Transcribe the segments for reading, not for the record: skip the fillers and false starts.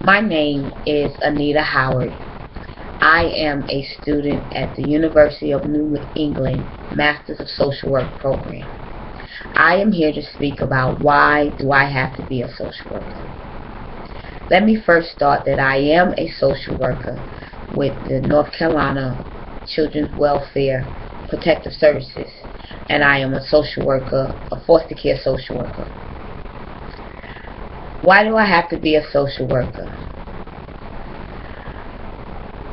My name is Anita Howard. I am a student at the University of New England Masters of Social Work program. I am here to speak about why do I have to be a social worker. Let me first start that I am a social worker with the North Carolina Children's Welfare Protective Services, and I am a social worker, a foster care social worker. Why do I have to be a social worker?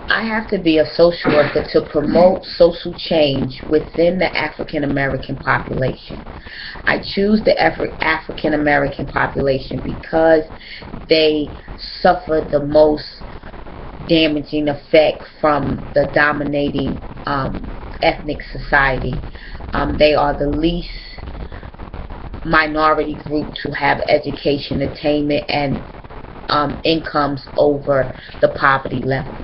I have to be a social worker to promote social change within the African American population. I choose the African American population because they suffer the most damaging effect from the dominating ethnic society. They are the least minority group to have education attainment and incomes over the poverty level.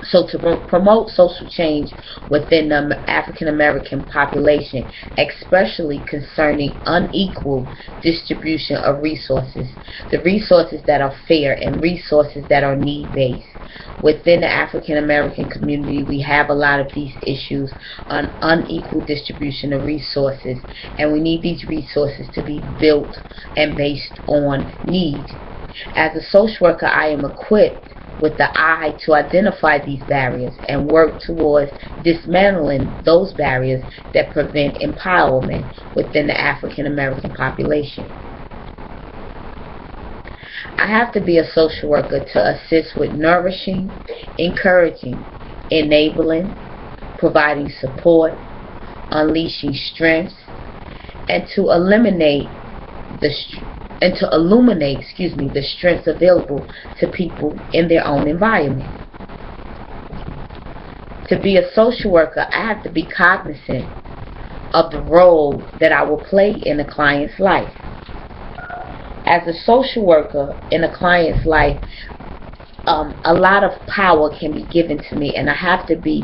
So to promote social change within the African American population, especially concerning unequal distribution of resources, the resources that are fair and resources that are need-based. Within the African American community, we have a lot of these issues on unequal distribution of resources, and we need these resources to be built and based on need. As a social worker, I am equipped with the eye to identify these barriers and work towards dismantling those barriers that prevent empowerment within the African American population. I have to be a social worker to assist with nourishing, encouraging, enabling, providing support, unleashing strengths, and to illuminate the strengths available to people in their own environment. To be a social worker, I have to be cognizant of the role that I will play in a client's life. As a social worker in a client's life, a lot of power can be given to me, and I have to be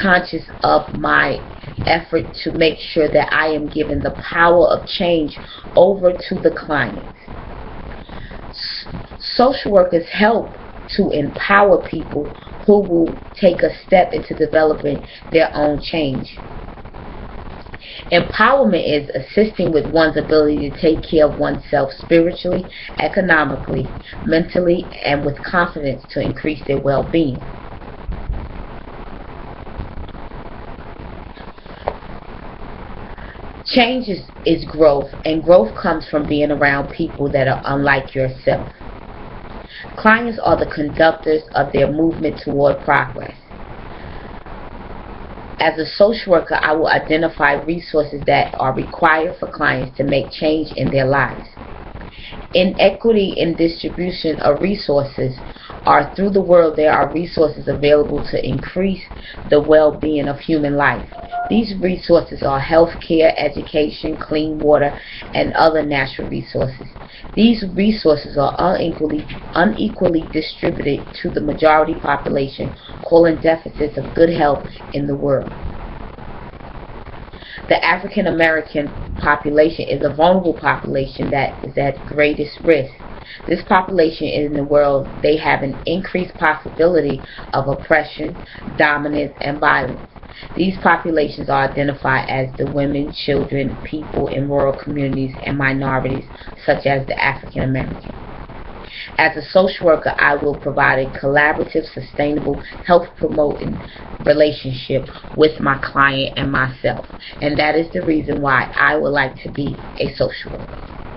conscious of my effort to make sure that I am giving the power of change over to the client. Social workers help to empower people who will take a step into developing their own change. Empowerment is assisting with one's ability to take care of oneself spiritually, economically, mentally, and with confidence to increase their well-being. Change is growth, and growth comes from being around people that are unlike yourself. Clients are the conductors of their movement toward progress. As a social worker, I will identify resources that are required for clients to make change in their lives. Inequity in distribution of resources are through the world. There are resources available to increase the well-being of human life. These resources are health care, education, clean water, and other natural resources. These resources are unequally distributed to the majority population, causing deficits of good health in the world. The African American population is a vulnerable population that is at greatest risk. This population in the world, they have an increased possibility of oppression, dominance, and violence. These populations are identified as the women, children, people in rural communities, and minorities such as the African American. As a social worker, I will provide a collaborative, sustainable, health-promoting relationship with my client and myself. And that is the reason why I would like to be a social worker.